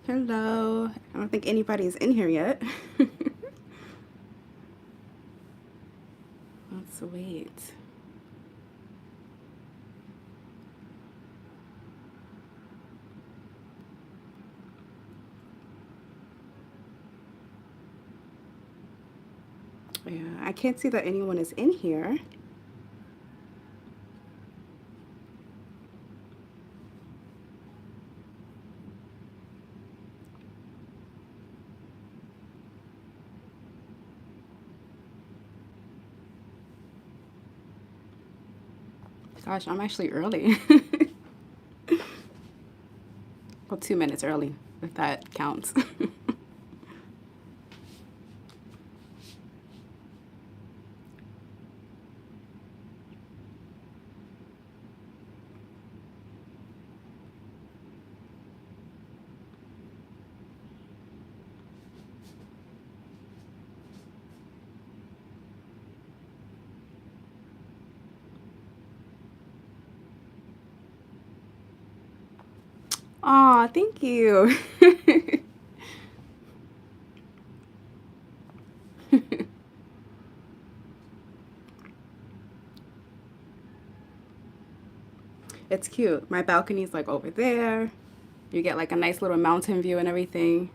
Hello. I don't think anybody's in here yet. Let's wait. Yeah, I can't see that anyone is in here. Gosh, I'm actually early. Well, 2 minutes early, if that counts. Aw, thank you. It's cute. My balcony's like over there. You get like a nice little mountain view and everything.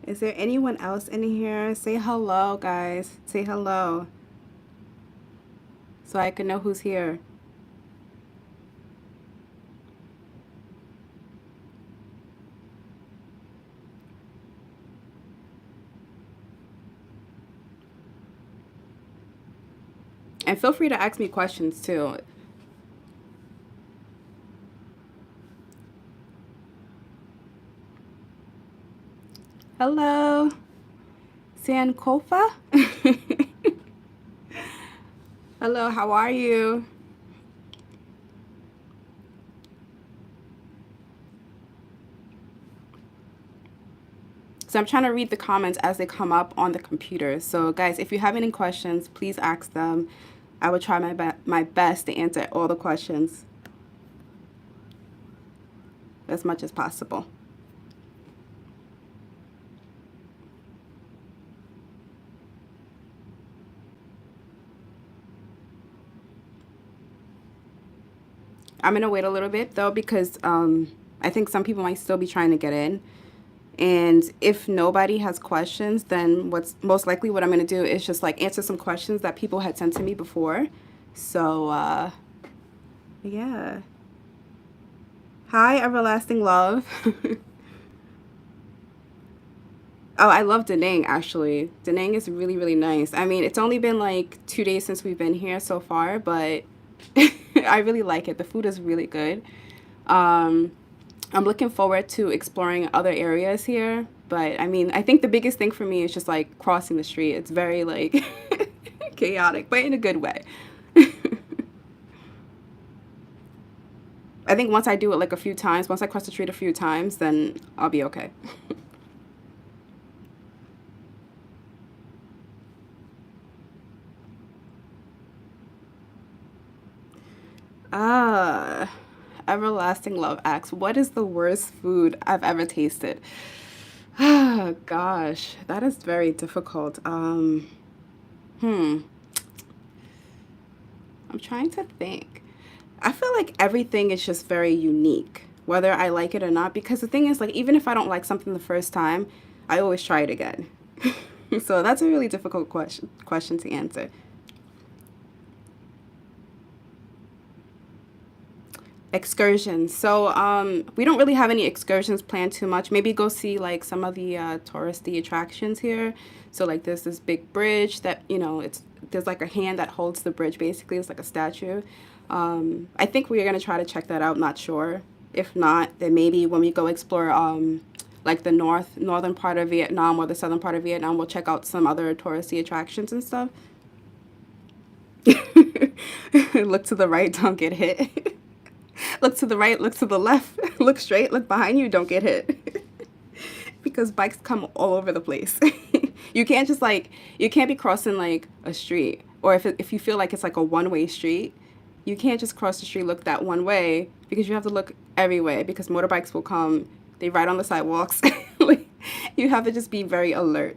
Is there anyone else in here? Say hello, guys. Say hello so I can know who's here. And feel free to ask me questions too. Hello, Sankofa. Hello, how are you? So I'm trying to read the comments as they come up on the computer. So guys, if you have any questions, please ask them. I will try my best to answer all the questions as much as possible. I'm gonna wait a little bit though because I think some people might still be trying to get in. And if nobody has questions, then what's most likely what I'm gonna do is just like answer some questions that people had sent to me before. So yeah. Hi, Everlasting Love. Oh, I love Da Nang actually. Da Nang is really, really nice. I mean, it's only been like 2 days since we've been here so far, but I really like it. The food is really good. Um, I'm looking forward to exploring other areas here, but I mean, I think the biggest thing for me is just like crossing the street. It's very like chaotic, but in a good way. I think once I do it like a few times, once I cross the street a few times, then I'll be okay. Ah, Everlasting Love asks, what is the worst food I've ever tasted? Ah, gosh, that is very difficult. Hmm, I'm trying to think. I feel like everything is just very unique, whether I like it or not, because the thing is, like, even if I don't like something the first time, I always try it again. So that's a really difficult question to answer. Excursions. So we don't really have any excursions planned too much. Maybe go see like some of the touristy attractions here. So like there's this big bridge that it's there's like a hand that holds the bridge. Basically, it's like a statue. I think we're gonna try to check that out. Not sure. If not, then maybe when we go explore like the northern part of Vietnam or the southern part of Vietnam, we'll check out some other touristy attractions and stuff. Look to the right, don't get hit. Look to the right, look to the left, look straight, look behind you, don't get hit. Because bikes come all over the place. You can't just like, you can't be crossing like a street. Or if you feel like it's like a one-way street, you can't just cross the street, look that one way, because you have to look everywhere because motorbikes will come. They ride on the sidewalks. Like, you have to just be very alert.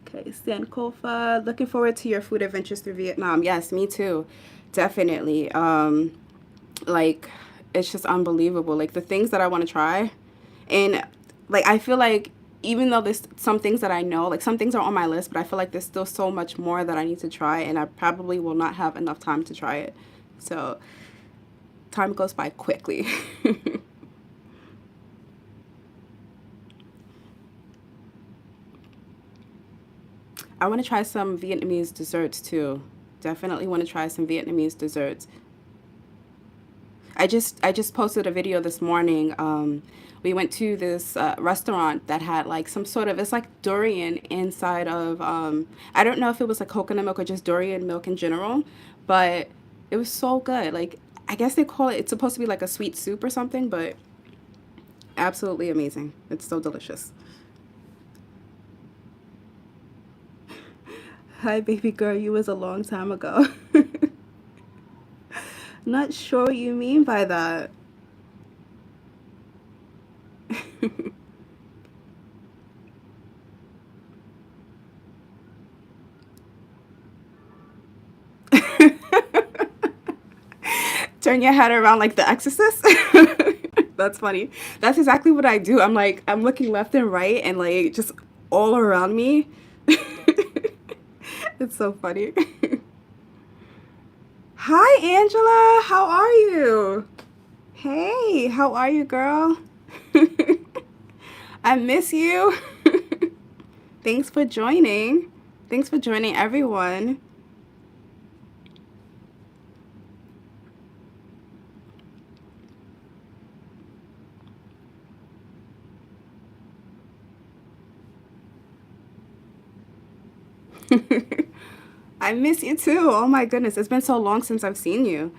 Okay, Sankofa, looking forward to your food adventures through Vietnam. Yes, me too. Definitely. Like, it's just unbelievable. Like, the things that I want to try. And, like, I feel like even though there's some things that I know, like, some things are on my list, but I feel like there's still so much more that I need to try, and I probably will not have enough time to try it. So, time goes by quickly. I want to try some Vietnamese desserts too. Definitely want to try some Vietnamese desserts. I just posted a video this morning. We went to this restaurant that had like some sort of, it's like durian inside of I don't know if it was like coconut milk or just durian milk in general, but it was so good. Like, I guess they call it, it's supposed to be like a sweet soup or something, but absolutely amazing. It's so delicious. Hi, baby girl. You was a long time ago. Not sure what you mean by that. Turn your head around like the exorcist. That's funny. That's exactly what I do. I'm like, I'm looking left and right and like just all around me. It's so funny. Hi, Angela. How are you? Hey, how are you, girl? I miss you. Thanks for joining. Thanks for joining, everyone. I miss you too. Oh my goodness, it's been so long since I've seen you.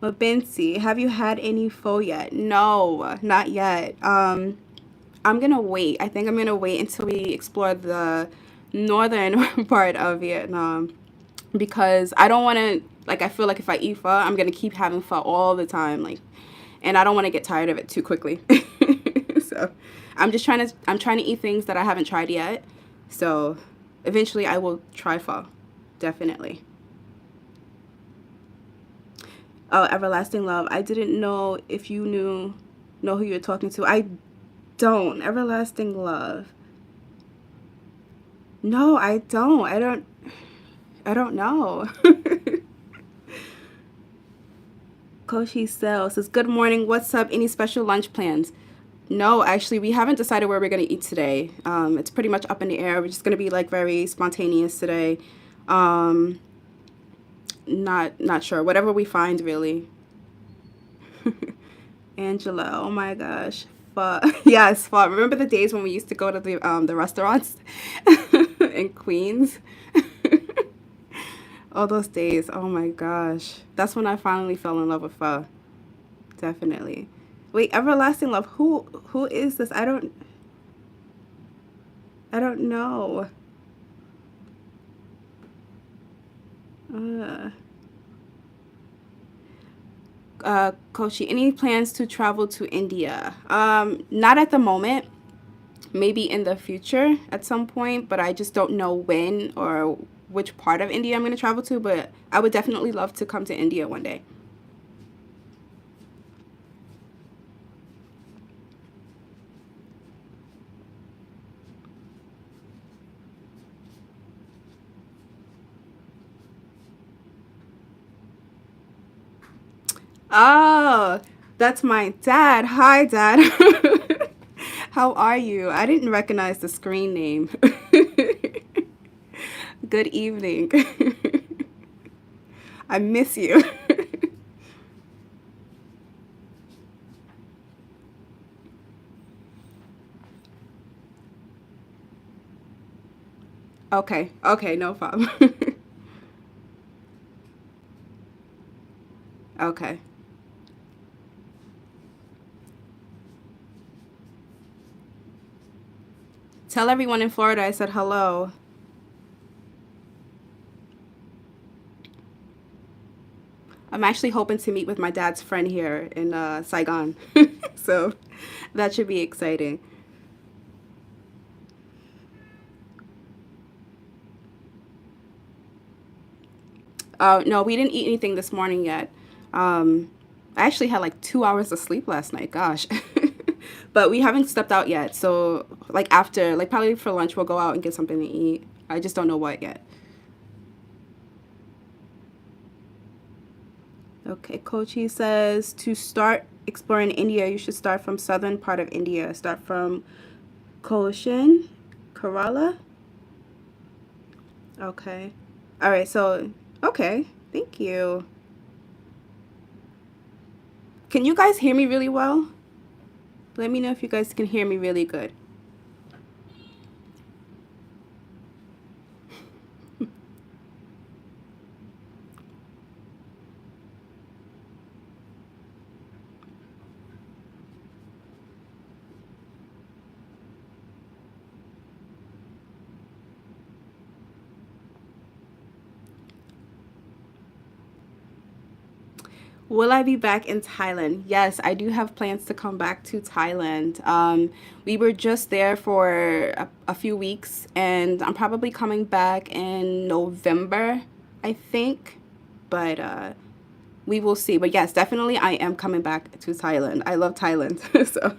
Mabinsi, have you had any pho yet? No, not yet. I'm gonna wait. I think I'm gonna wait until we explore the northern part of Vietnam because I don't want to, like, I feel like if I eat pho, I'm gonna keep having pho all the time, like, and I don't want to get tired of it too quickly. So I'm trying to eat things that I haven't tried yet. So eventually I will try pho, definitely. Oh, Everlasting Love. I didn't know if you know who you're talking to. I don't. Everlasting Love. No, I don't. I don't know. Koshi Sell says, "Good morning. What's up? Any special lunch plans?" No, actually, we haven't decided where we're gonna eat today. It's pretty much up in the air. We're just gonna be like very spontaneous today. Um, not sure. Whatever we find, really. Angela, oh my gosh. Pho. Yes, pho. Remember the days when we used to go to the restaurants in Queens? All those days. Oh my gosh. That's when I finally fell in love with pho. Definitely. Wait, Everlasting Love. Who is this? I don't know. Uh Kochi, any plans to travel to India? Not at the moment. Maybe in the future at some point, but I just don't know when or which part of India I'm going to travel to, but I would definitely love to come to India one day. Oh, that's my dad. Hi, Dad. How are you? I didn't recognize the screen name. Good evening. I miss you. Okay, okay, no problem. Okay. Tell everyone in Florida I said hello. I'm actually hoping to meet with my dad's friend here in Saigon. So that should be exciting. No, we didn't eat anything this morning yet. Um, I actually had like 2 hours of sleep last night. Gosh. But we haven't stepped out yet. So, like, after, like, probably for lunch, we'll go out and get something to eat. I just don't know what yet. Okay, Kochi says to start exploring India, you should start from southern part of India. Start from Cochin, Kerala. Okay. All right, so, okay. Thank you. Can you guys hear me really well? Let me know if you guys can hear me really good. Will I be back in Thailand? Yes, I do have plans to come back to Thailand. We were just there for a few weeks, and I'm probably coming back in November, I think. But we will see. But yes, definitely I am coming back to Thailand. I love Thailand. So,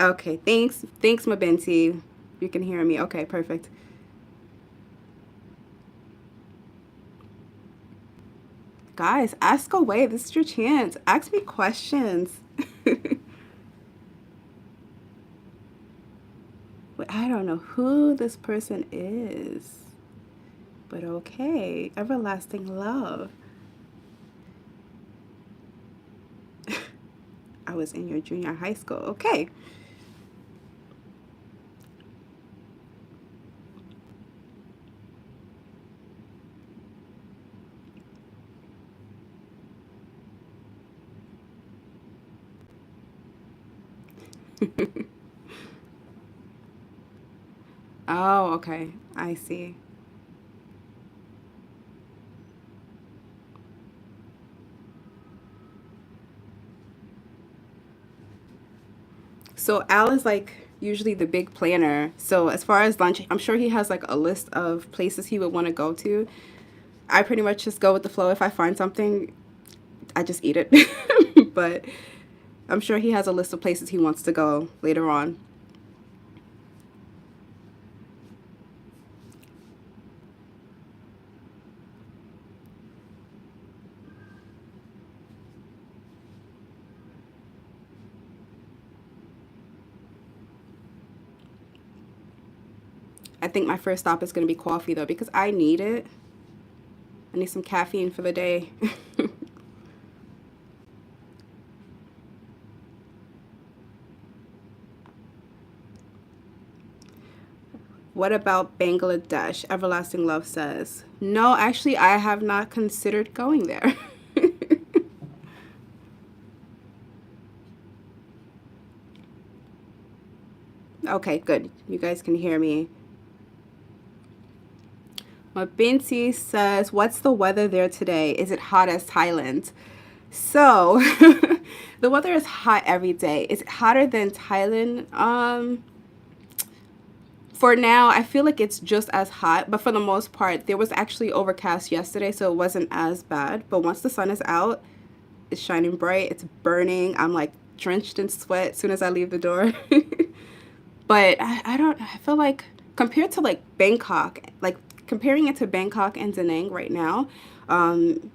okay, thanks. Thanks, Mabenti. You can hear me. Okay, perfect. Guys, ask away. This is your chance. Ask me questions. Wait, I don't know who this person is, but okay. Everlasting love. I was in your junior high school. Okay. Oh, okay. I see. So Al is like usually the big planner. So as far as lunch, I'm sure he has like a list of places he would want to go to. I pretty much just go with the flow. If I find something, I just eat it. But I'm sure he has a list of places he wants to go later on. I think my first stop is going to be coffee though because I need it. I need some caffeine for the day. What about Bangladesh? Everlasting Love says. No, actually, I have not considered going there. Okay, good. You guys can hear me. Mabinti says, what's the weather there today? Is it hot as Thailand? So, the weather is hot every day. Is it hotter than Thailand? For now, I feel like it's just as hot, but for the most part, there was actually overcast yesterday, so it wasn't as bad. But once the sun is out, it's shining bright, it's burning. I'm like drenched in sweat as soon as I leave the door. But I don't, I feel like compared to like Bangkok, like comparing it to Bangkok and Da Nang right now,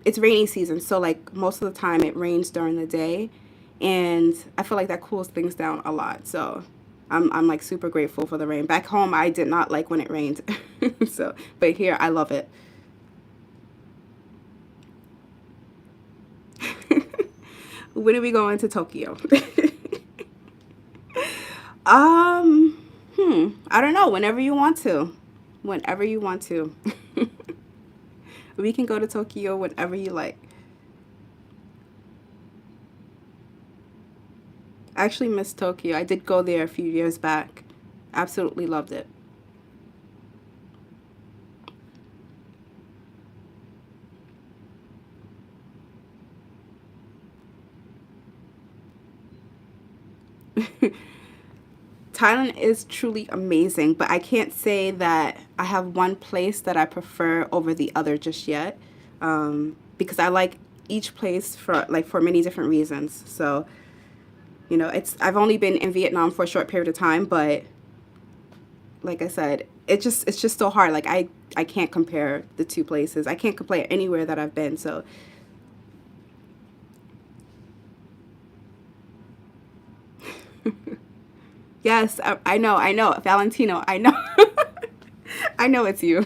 it's rainy season. So like most of the time it rains during the day. And I feel like that cools things down a lot. So I'm like super grateful for the rain. Back home, I did not like when it rained. So, but here I love it. When are we going to Tokyo? I don't know. Whenever you want to. Whenever you want to. We can go to Tokyo whenever you like. I actually miss Tokyo. I did go there a few years back. Absolutely loved it. Thailand is truly amazing, but I can't say that I have one place that I prefer over the other just yet, because I like each place for many different reasons. So, it's I've only been in Vietnam for a short period of time, but like I said, it's just so hard. Like I can't compare the two places. I can't compare anywhere that I've been. So yes, I know, Valentino, I know, I know it's you.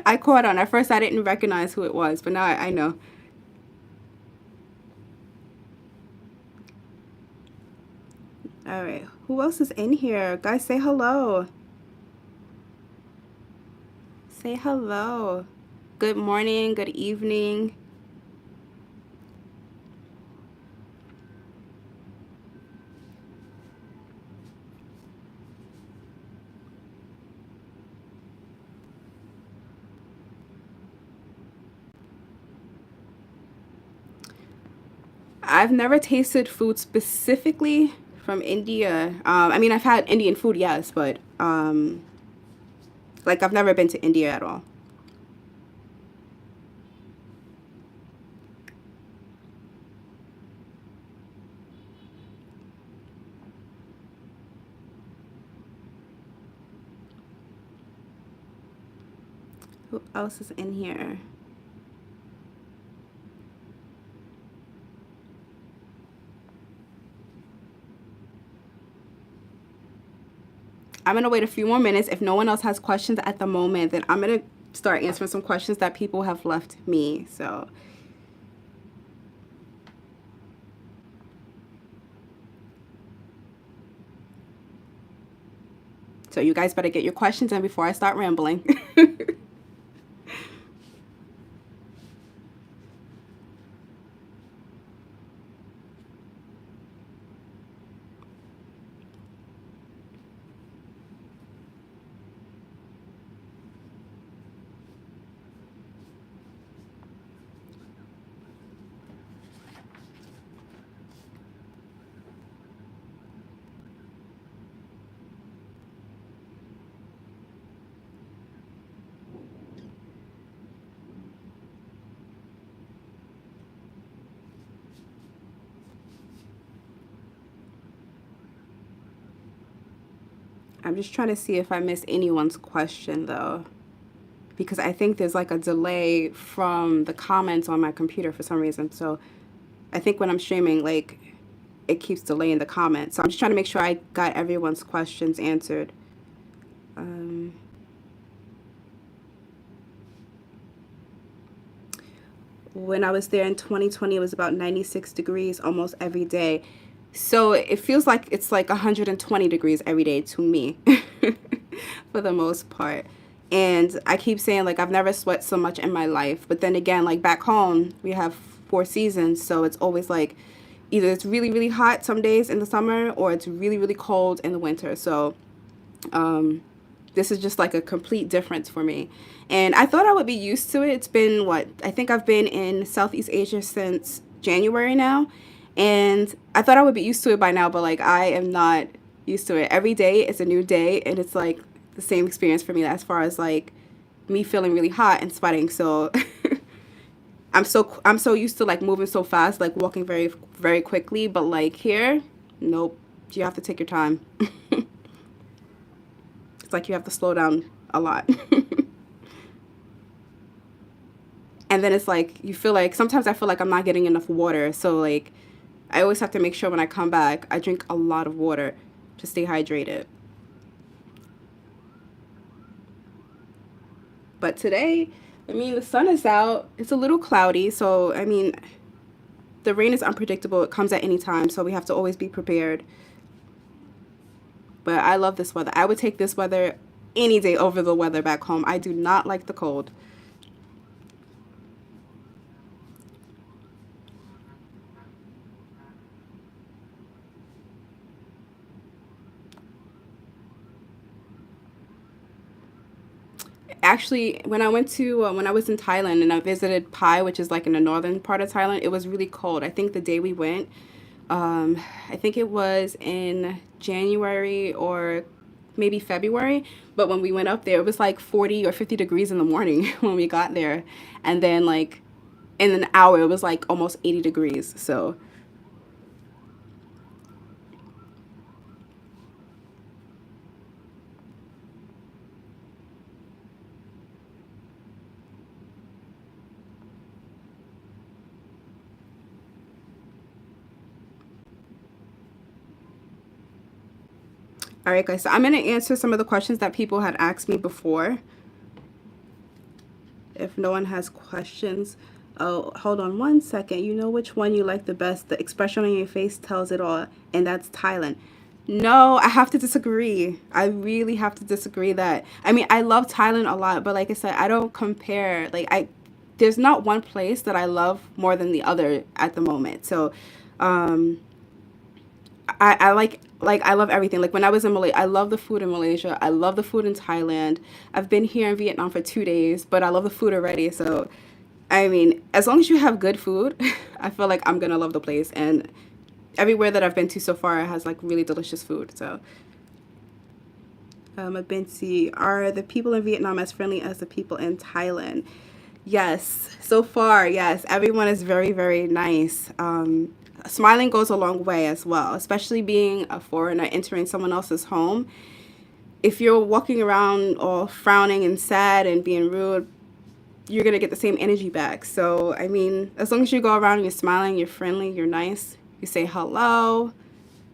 I caught on. At first, I didn't recognize who it was, but now I know. All right, who else is in here? Guys, say hello. Say hello. Good morning. Good evening. I've never tasted food specifically from India. I mean, I've had Indian food, yes, but like I've never been to India at all. Who else is in here? I'm gonna wait a few more minutes. If no one else has questions at the moment, then I'm gonna start answering some questions that people have left me. So you guys better get your questions in before I start rambling. I'm just trying to see if I missed anyone's question though, because I think there's like a delay from the comments on my computer for some reason. So I think when I'm streaming, like it keeps delaying the comments. So I'm just trying to make sure I got everyone's questions answered. Um, when I was there in 2020, it was about 96 degrees almost every day. So it feels like it's like 120 degrees every day to me for the most part. And I keep saying like I've never sweat so much in my life. But then again, like back home, we have 4 seasons, so it's always like either it's really really hot some days in the summer or it's really really cold in the winter. So um, this is just like a complete difference for me. And I thought I would be used to it. It's been what? I think I've been in Southeast Asia since January now. And I thought I would be used to it by now, but like I am not used to it. Every day is a new day and it's like the same experience for me as far as like me feeling really hot and sweating. So I'm so used to like moving so fast, like walking very very quickly, but like here, nope. You have to take your time. It's like you have to slow down a lot. And then it's like you feel like sometimes I feel like I'm not getting enough water. So like I always have to make sure when I come back I drink a lot of water to stay hydrated. But today, I mean, the sun is out. It's a little cloudy, so I mean, the rain is unpredictable. It comes at any time, so we have to always be prepared. But I love this weather. I would take this weather any day over the weather back home. I do not like the cold. Actually, when I was in Thailand and I visited Pai, which is like in the northern part of Thailand, it was really cold. I think the day we went I think it was in January or maybe February. But when we went up there, it was like 40 or 50 degrees in the morning when we got there. And then, like, in an hour, it was like almost 80 degrees. So, all right, guys. So, I'm going to answer some of the questions that people had asked me before. If no one has questions. Oh, hold on one second. You know which one you like the best? The expression on your face tells it all, and that's Thailand. No, I have to disagree. I really have to disagree that. I mean, I love Thailand a lot, but like I said, I don't compare. There's not one place that I love more than the other at the moment. So, um, I like I love everything. Like when I was in Malaysia, I love the food in Malaysia. I love the food in Thailand. I've been here in Vietnam for 2 days, but I love the food already. So, I mean, as long as you have good food, I feel like I'm gonna love the place. And everywhere that I've been to so far has like really delicious food. So, Abinci, are the people in Vietnam as friendly as the people in Thailand? Yes, so far, yes. Everyone is very, very nice. Smiling goes a long way as well, especially being a foreigner entering someone else's home. If you're walking around all frowning and sad and being rude, you're gonna get the same energy back. So, I mean, as long as you go around and you're smiling, you're friendly, you're nice, you say hello,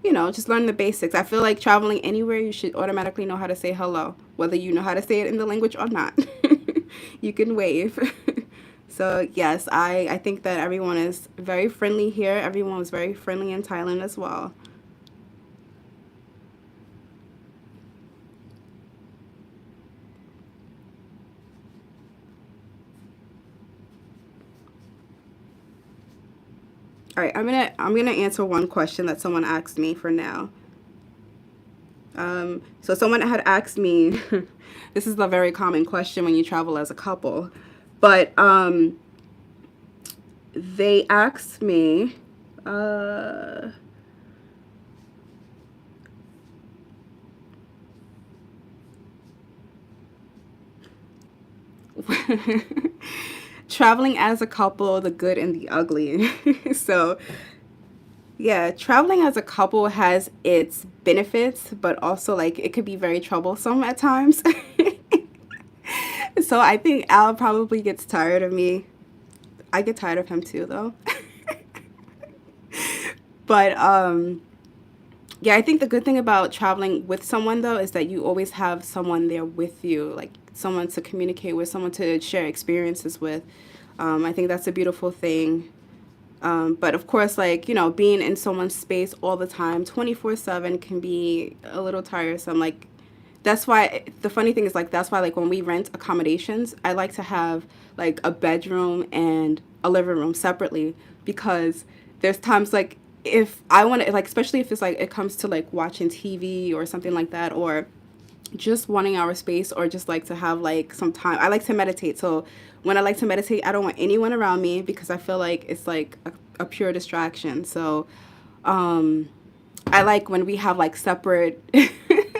just learn the basics. I feel like traveling anywhere, you should automatically know how to say hello, whether you know how to say it in the language or not. You can wave. So, yes, I think that everyone is very friendly here. Everyone was very friendly in Thailand as well. All right, I'm gonna answer one question that someone asked me for now. So someone had asked me, this is a very common question when you travel as a couple, but they asked me, uh, traveling as a couple, the good and the ugly. So yeah, traveling as a couple has its benefits, but also like it could be very troublesome at times. So I think Al probably gets tired of me. I get tired of him too, though. But yeah, I think the good thing about traveling with someone though is that you always have someone there with you, like someone to communicate with, someone to share experiences with. I think that's a beautiful thing. But of course, like, being in someone's space all the time, 24/7 can be a little tiresome. Like, that's why the funny thing is, like, that's why, like, when we rent accommodations, I like to have, like, a bedroom and a living room separately because there's times, like, if I want to, like, especially if it's, like, it comes to, like, watching TV or something like that, or just wanting our space or just like to have like some time. I like to meditate. So when I like to meditate, I don't want anyone around me because I feel like it's like a pure distraction. So um I like when we have like separate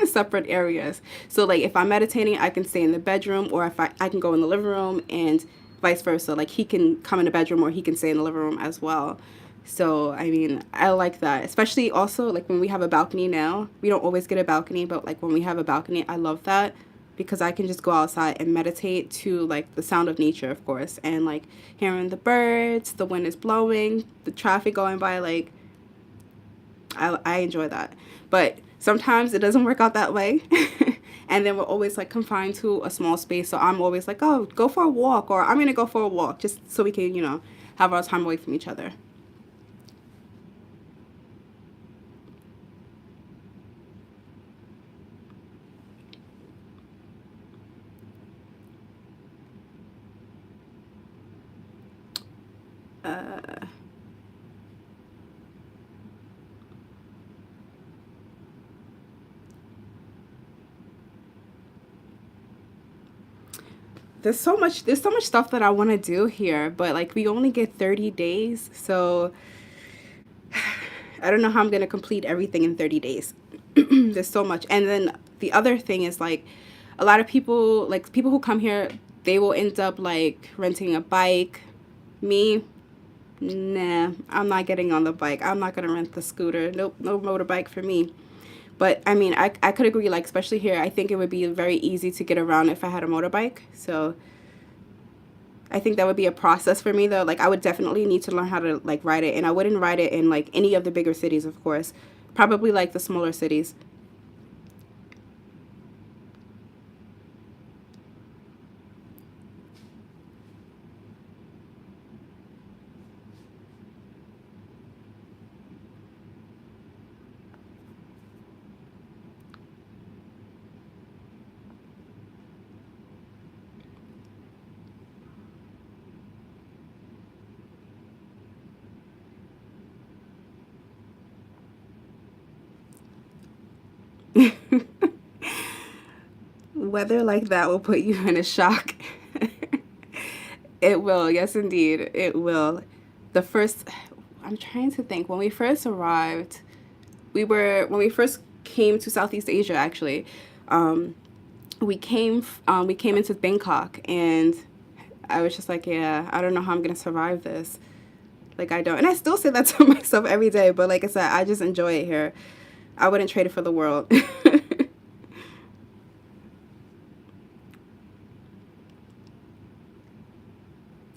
separate areas. So like if I'm meditating, I can stay in the bedroom or if I can go in the living room and vice versa. Like he can come in the bedroom or he can stay in the living room as well. So, I mean, I like that. Especially also like when we have a balcony now. We don't always get a balcony, but like when we have a balcony, I love that because I can just go outside and meditate to like the sound of nature, of course, and like hearing the birds, the wind is blowing, the traffic going by, like I enjoy that. But sometimes it doesn't work out that way. And then we're always like confined to a small space. So I'm always like, oh, go for a walk, or I'm going to go for a walk just so we can, have our time away from each other. Uh, there's so much stuff that I want to do here, but like we only get 30 days. So I don't know how I'm going to complete everything in 30 days. There's so much. And then the other thing is like a lot of people, like people who come here, they will end up like renting a bike. Me, nah, I'm not getting on the bike. I'm not going to rent the scooter. Nope, no motorbike for me. But I mean, I could agree, like, especially here, I think it would be very easy to get around if I had a motorbike. So I think that would be a process for me, though. Like, I would definitely need to learn how to, like, ride it. And I wouldn't ride it in, like, any of the bigger cities, of course. Probably, like, the smaller cities. Weather like that will put you in a shock. It will, yes, indeed. It will. The first, I'm trying to think, when we first arrived, when we first came to Southeast Asia, actually, um, we came into Bangkok, and I was just like, yeah, I don't know how I'm gonna survive this. Like, I don't, and I still say that to myself every day. But like I said, I just enjoy it here. I wouldn't trade it for the world.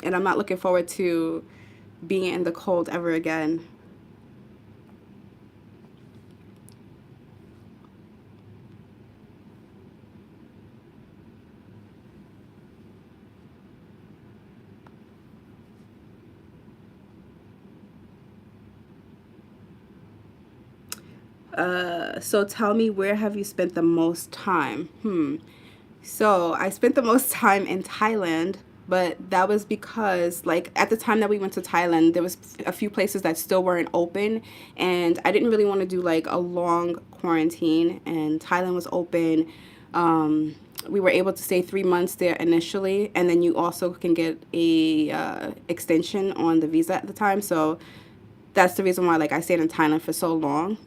And I'm not looking forward to being in the cold ever again. So tell me, where have you spent the most time? So I spent the most time in Thailand, but that was because, like, at the time that we went to Thailand, there was a few places that still weren't open, and I didn't really want to do like a long quarantine. And Thailand was open. We were able to stay 3 months there initially, and then you also can get a extension on the visa at the time. So that's the reason why, like, I stayed in Thailand for so long.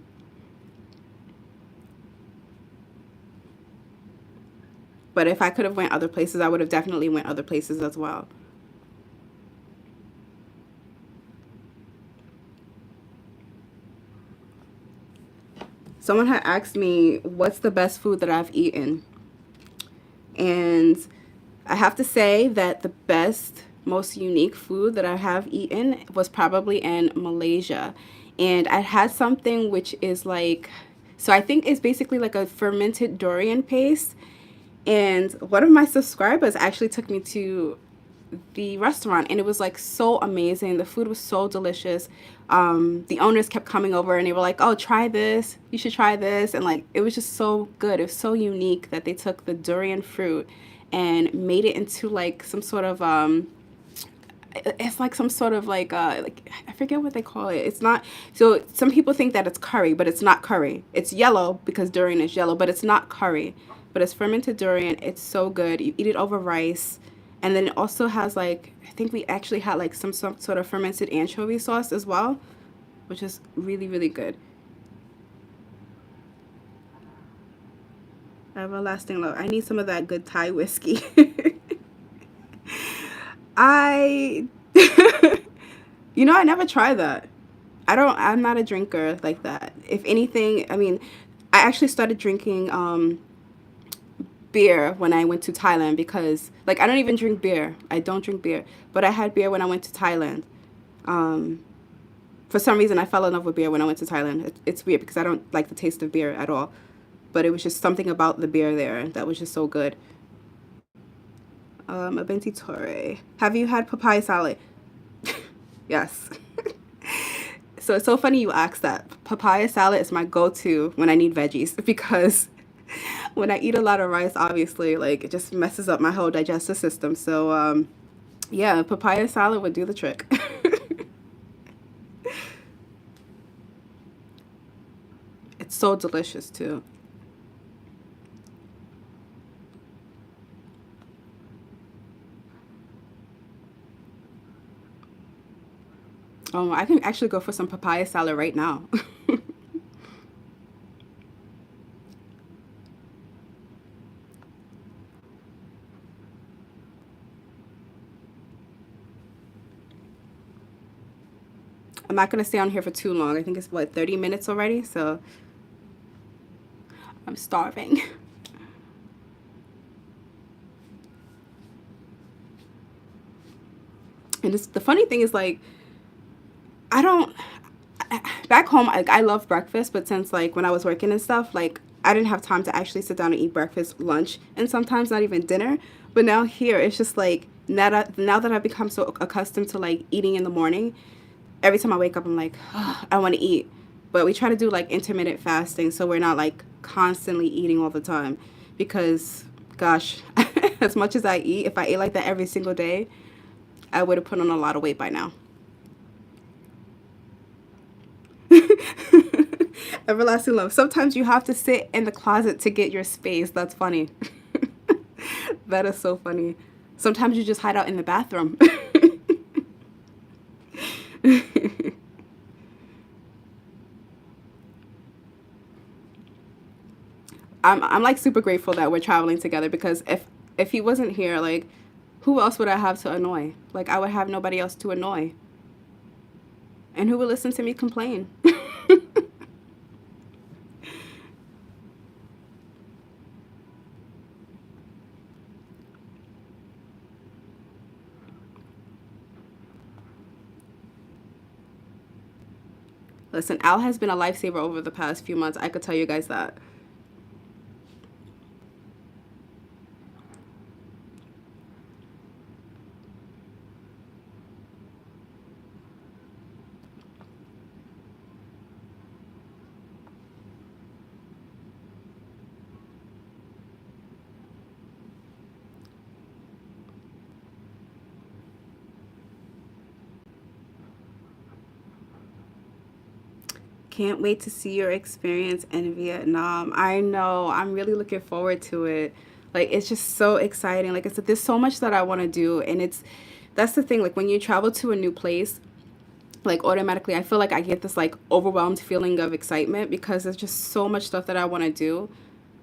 But if I could have went other places, I would have definitely went other places as well. Someone had asked me what's the best food that I've eaten. And I have to say that the best, most unique food that I have eaten was probably in Malaysia. And I had something which is like, so I think it's basically like a fermented durian paste. And one of my subscribers actually took me to the restaurant, and it was like so amazing. The food was so delicious. The owners kept coming over and they were like, oh, try this, you should try this. And like, it was just so good. It was so unique that they took the durian fruit and made it into like some sort of it's like some sort of like I forget what they call it. It's not, so some people think that it's curry, but it's not curry. It's yellow because durian is yellow, but it's not curry. But it's fermented durian. It's so good. You eat it over rice, and then it also has like, I think we actually had like some sort of fermented anchovy sauce as well, which is really really good. Everlasting love. I need some of that good Thai whiskey. I I never tried that. I'm not a drinker like that. If anything, I mean, I actually started drinking beer when I went to Thailand because, like, I don't even drink beer. I don't drink beer. But I had beer when I went to Thailand. Um, for some reason, I fell in love with beer when I went to Thailand. It's weird because I don't like the taste of beer at all. But it was just something about the beer there that was just so good. Abenti Torre. Have you had papaya salad? Yes. So it's so funny you asked that. Papaya salad is my go-to when I need veggies because when I eat a lot of rice, obviously, like it just messes up my whole digestive system. So yeah, papaya salad would do the trick. It's so delicious too. I can actually go for some papaya salad right now. I'm not going to stay on here for too long. I think it's, what, 30 minutes already? So I'm starving. And the funny thing is, like, I don't, back home, like, I love breakfast, but since, like, when I was working and stuff, like, I didn't have time to actually sit down and eat breakfast, lunch, and sometimes not even dinner. But now here, it's just like, now that I've become so accustomed to, like, eating in the morning, every time I wake up, I'm like, oh, I want to eat. But we try to do, like, intermittent fasting, so we're not, like, constantly eating all the time. Because, gosh, as much as I eat, if I ate like that every single day, I would have put on a lot of weight by now. Everlasting love. Sometimes you have to sit in the closet to get your space. That's funny. That is so funny. Sometimes you just hide out in the bathroom. I'm like super grateful that we're traveling together, because if he wasn't here, like, who else would I have to annoy? Like, I would have nobody else to annoy. And who would listen to me complain? Listen, Al has been a lifesaver over the past few months. I could tell you guys that. Can't wait to see your experience in Vietnam. I know. I'm really looking forward to it. Like, it's just so exciting. Like I said, there's so much that I want to do, and that's the thing. Like, when you travel to a new place, like, automatically I feel like I get this, like, overwhelmed feeling of excitement, because there's just so much stuff that I want to do.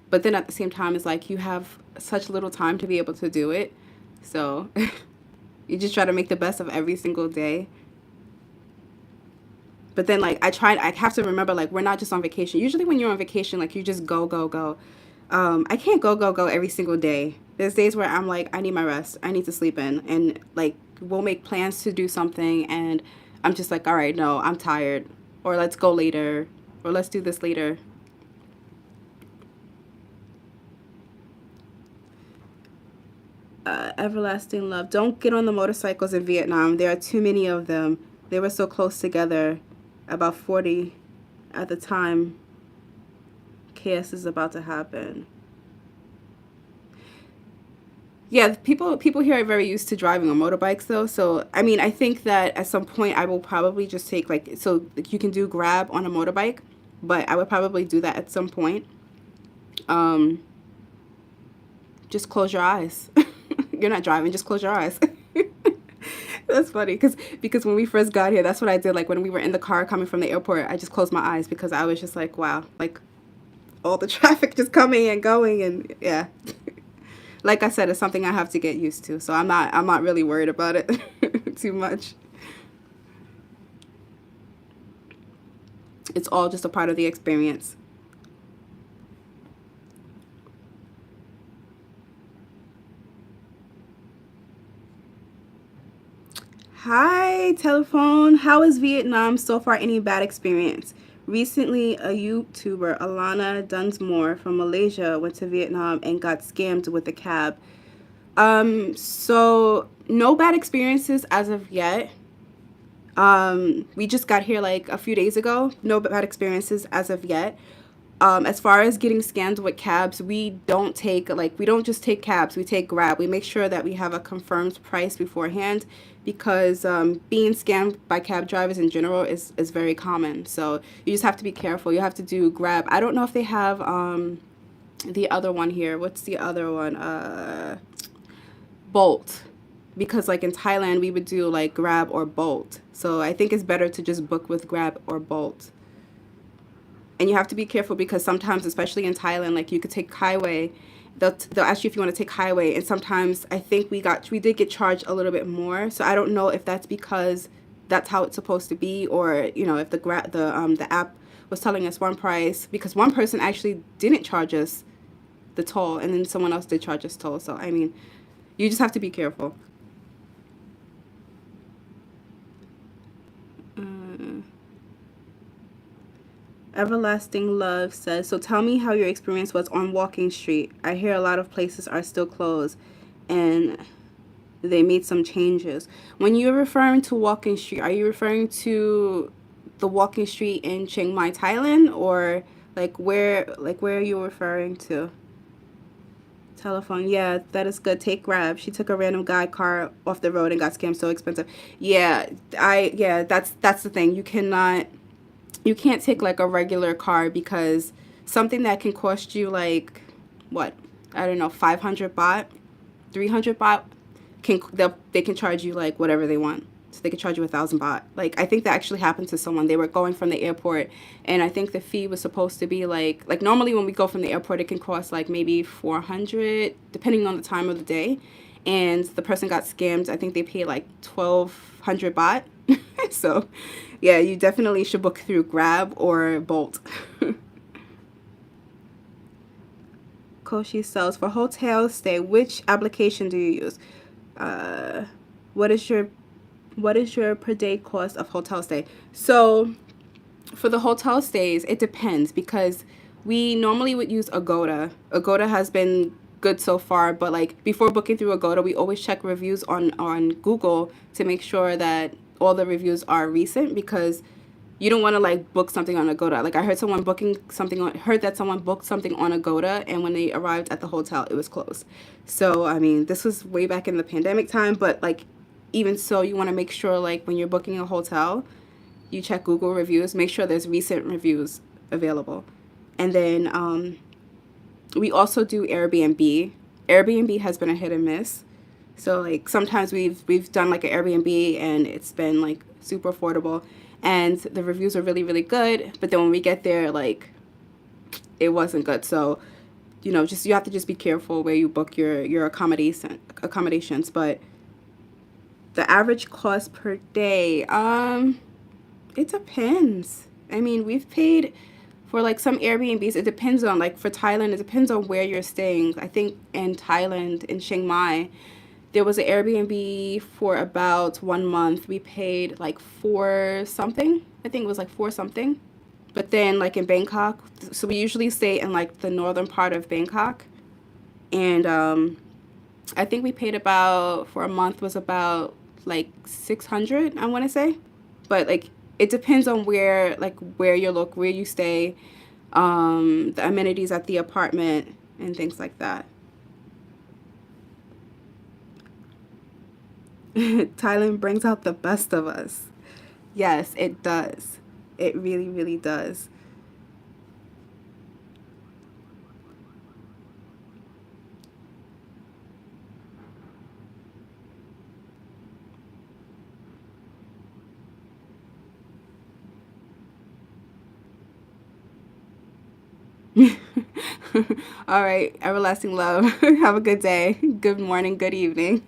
But then at the same time, it's like you have such little time to be able to do it. So you just try to make the best of every single day. But then, like, I have to remember, like, we're not just on vacation. Usually when you're on vacation, like, you just go, go, go. I can't go, go, go every single day. There's days where I'm like, I need my rest. I need to sleep in. And, like, we'll make plans to do something, and I'm just like, all right, no, I'm tired. Or let's go later. Or let's do this later. Everlasting love. Don't get on the motorcycles in Vietnam. There are too many of them. They were so close together. About 40 at the time. Chaos is about to happen. Yeah, people here are very used to driving on motorbikes, though. So I mean, I think that at some point I will probably just take, like, so like, you can do Grab on a motorbike, but I would probably do that at some point. Um, just close your eyes. You're not driving, just close your eyes. That's funny, because when we first got here, that's what I did. Like, when we were in the car coming from the airport, I just closed my eyes, because I was just like, wow, like, all the traffic just coming and going, and yeah. Like I said, it's something I have to get used to. So I'm not really worried about it too much. It's all just a part of the experience. Hi, telephone. How is Vietnam so far? Any bad experience? Recently, a YouTuber, Alana Dunsmore from Malaysia, went to Vietnam and got scammed with a cab. So no bad experiences as of yet. We just got here like a few days ago. No bad experiences as of yet. As far as getting scammed with cabs, we don't just take cabs, we take Grab. We make sure that we have a confirmed price beforehand, because being scammed by cab drivers in general is very common. So you just have to be careful. You have to do Grab. I don't know if they have the other one here. What's the other one? Bolt. Because, like, in Thailand, we would do like Grab or Bolt. So I think it's better to just book with Grab or Bolt. And you have to be careful, because sometimes, especially in Thailand, like, you could take highway. They'll ask you if you want to take highway, and sometimes I think we did get charged a little bit more. So I don't know if that's because that's how it's supposed to be, or if the app was telling us one price, because one person actually didn't charge us the toll, and then someone else did charge us toll. So I mean, you just have to be careful. Everlasting Love says, so tell me how your experience was on Walking Street. I hear a lot of places are still closed and they made some changes. When you're referring to Walking Street, are you referring to the Walking Street in Chiang Mai, Thailand, or where are you referring to? Telephone, yeah, that is good. Take Grab. She took a random guy car off the road and got scammed so expensive. Yeah, that's the thing. You can't take like a regular car, because something that can cost you like what, I don't know, 500 baht, 300 baht, they can charge you like whatever they want. So they could charge you 1,000 baht. Like, I think that actually happened to someone. They were going from the airport, and I think the fee was supposed to be like normally when we go from the airport, it can cost like maybe 400, depending on the time of the day. And the person got scammed. I think they paid like 1,200 baht. So, yeah, you definitely should book through Grab or Bolt. Koshi sells for hotel stay. Which application do you use? Uh, what is your per day cost of hotel stay? So for the hotel stays, it depends, because we normally would use Agoda. Agoda has been good so far, but like before booking through Agoda, we always check reviews on Google to make sure that all the reviews are recent, because you don't want to like book something on Agoda. Like, I heard that someone booked something on Agoda, and when they arrived at the hotel, it was closed. So I mean, this was way back in the pandemic time, but like, even so, you want to make sure, like, when you're booking a hotel, you check Google reviews, make sure there's recent reviews available. And then we also do Airbnb. Airbnb has been a hit and miss. So like sometimes we've done like an Airbnb and it's been like super affordable and the reviews are really, really good, but then when we get there, like, it wasn't good. So, just you have to just be careful where you book your accommodations. But the average cost per day, it depends. I mean, we've paid for like some Airbnbs. It depends on, like, for Thailand, it depends on where you're staying. I think in Thailand, in Chiang Mai, there was an Airbnb for about 1 month. We paid like four something. I think it was like four something. But then like in Bangkok, so we usually stay in like the northern part of Bangkok, and I think we paid about, for a month, was about like 600, I want to say. But like, it depends on where you stay, the amenities at the apartment and things like that. Thailand brings out the best of us. Yes, it does. It really, really does. All right, everlasting love. Have a good day. Good morning, good evening.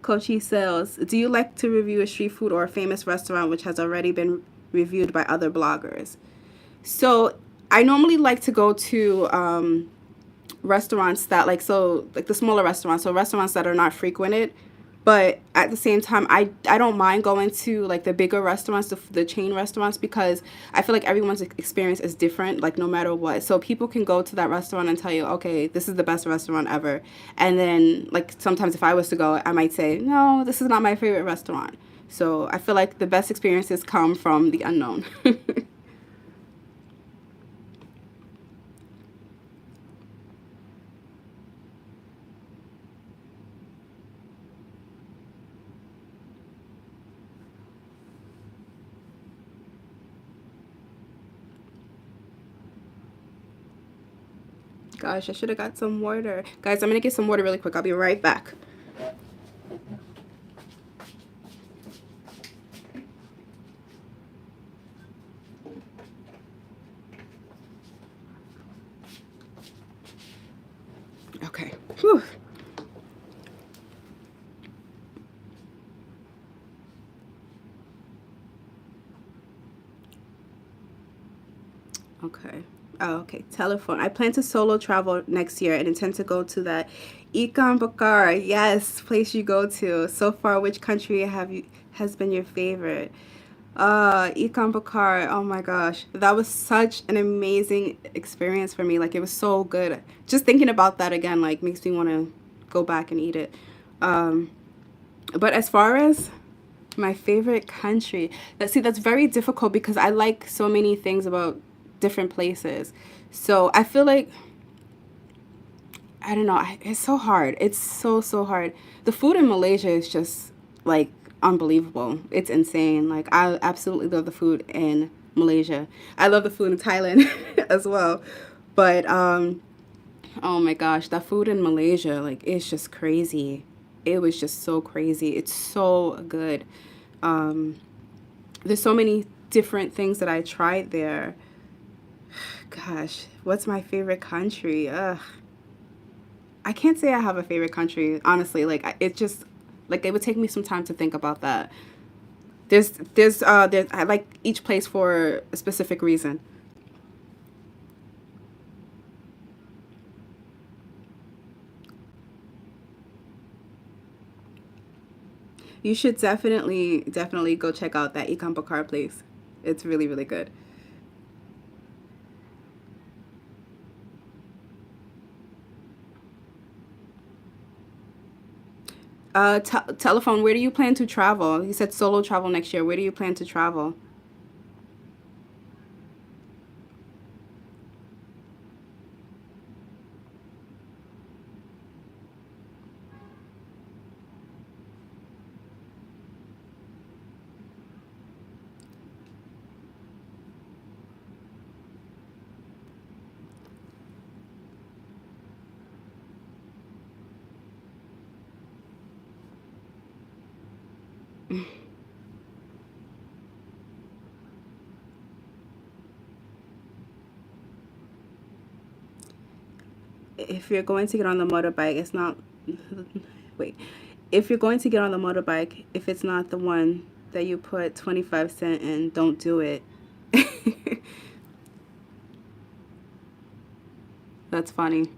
Kochi Sales, do you like to review a street food or a famous restaurant which has already been reviewed by other bloggers? So I normally like to go to restaurants that, like the smaller restaurants, so restaurants that are not frequented. But at the same time, I don't mind going to like the bigger restaurants, the chain restaurants, because I feel like everyone's experience is different, like no matter what. So people can go to that restaurant and tell you, okay, this is the best restaurant ever. And then like sometimes if I was to go, I might say, no, this is not my favorite restaurant. So I feel like the best experiences come from the unknown. Gosh, I should have got some water. Guys, I'm going to get some water really quick. I'll be right back. Okay. Whew. Okay. Oh, okay. Telephone. I plan to solo travel next year and intend to go to that Ikan Bakar. Yes, place you go to. So far, which country have you has been your favorite? Ikan Bakar. Oh my gosh, that was such an amazing experience for me. Like it was so good. Just thinking about that again, like makes me want to go back and eat it. Um, but as far as my favorite country, that's very difficult because I like so many things about different places. So I feel like I don't know. It's so hard. It's so hard. The food in Malaysia is just like unbelievable. It's insane. Like I absolutely love the food in Malaysia. I love the food in Thailand as well. But oh my gosh, that food in Malaysia, like it's just crazy. It was just so crazy. It's so good. Um, there's so many different things that I tried there. Gosh, what's my favorite country? Ugh. I can't say I have a favorite country, honestly. Like it just like it would take me some time to think about that. There's I like each place for a specific reason. You should definitely go check out that Ikan Bakar place. It's really good. Telephone. Where do you plan to travel? You said solo travel next year. Where do you plan to travel? If you're going to get on the motorbike, it's not. Wait. If you're going to get on the motorbike, if it's not the one that you put 25 cents in, don't do it. That's funny.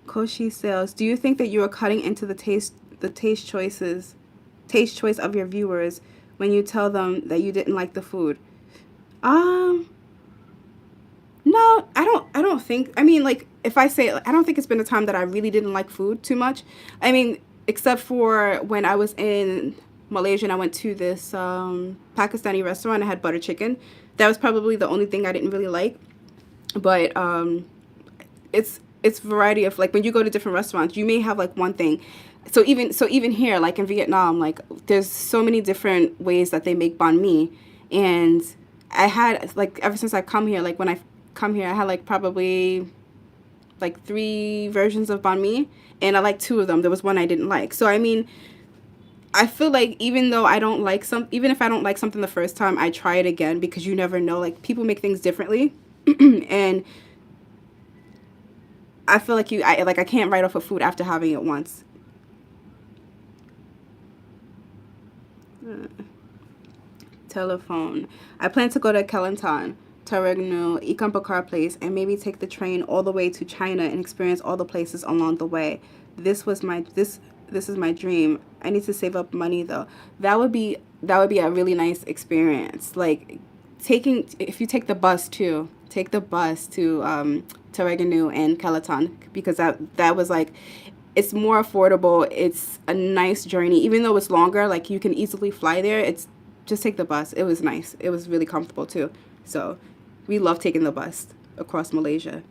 Koshi sales. Do you think that you are cutting into taste choice of your viewers when you tell them that you didn't like the food? Um, no, I don't think. I mean, like if I say I don't think it's been a time that I really didn't like food too much. I mean, except for when I was in Malaysia and I went to this Pakistani restaurant. I had butter chicken. That was probably the only thing I didn't really like. But it's variety of like when you go to different restaurants, you may have like one thing. So even here, like in Vietnam, like there's so many different ways that they make banh mi, and I had like ever since I come here, like when I come here, I had like probably like three versions of banh mi, and I like two of them. There was one I didn't like. So I mean, I feel like even if I don't like something the first time, I try it again because you never know. Like people make things differently, and I feel like I can't write off a food after having it once. Telephone. I plan to go to Kelantan, Terengganu, Ikan Bakar Place, and maybe take the train all the way to China and experience all the places along the way. This was my this is my dream. I need to save up money though. That would be a really nice experience. Like taking if you take the bus too, take the bus to Terengganu and Kelantan because that was like it's more affordable. It's a nice journey, even though it's longer. Like you can easily fly there. It's just take the bus. It was nice. It was really comfortable too. So we love taking the bus across Malaysia.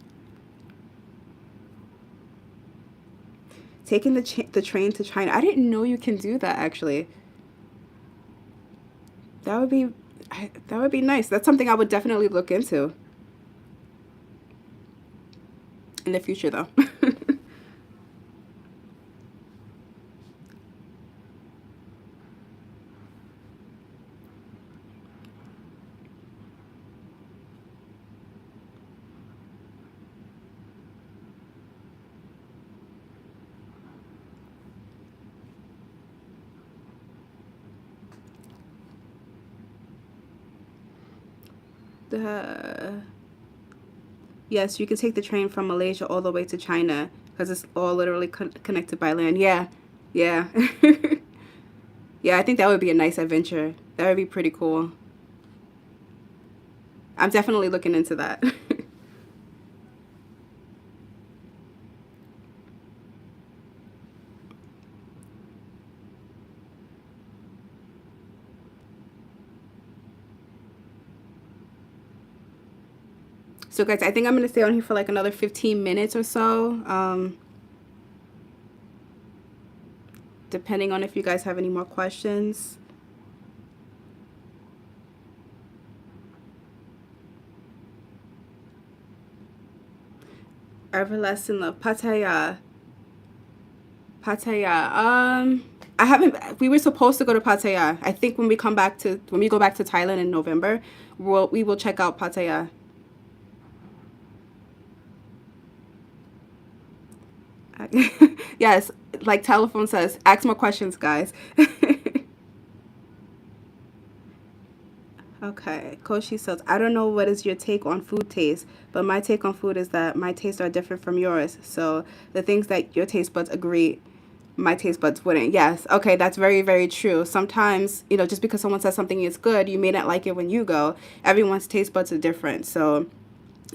Taking the train to China. I didn't know you can do that actually. That would be that would be nice. That's something I would definitely look into in the future though. Uh, yes, you can take the train from Malaysia all the way to China because it's all literally connected by land. Yeah, yeah. Yeah, I think that would be a nice adventure. That would be pretty cool. I'm definitely looking into that. So guys, I think I'm going to stay on here for like another 15 minutes or so. Depending on if you guys have any more questions. Everlasting Love, Pattaya. Pattaya. I haven't. We were supposed to go to Pattaya. I think when we go back to Thailand in November, we will check out Pattaya. Yes, like telephone says, ask more questions, guys. Okay, Koshi says, I don't know what is your take on food taste, but my take on food is that my tastes are different from yours. So the things that your taste buds agree, my taste buds wouldn't. Yes, okay, that's very, very true. Sometimes, just because someone says something is good, you may not like it when you go. Everyone's taste buds are different. So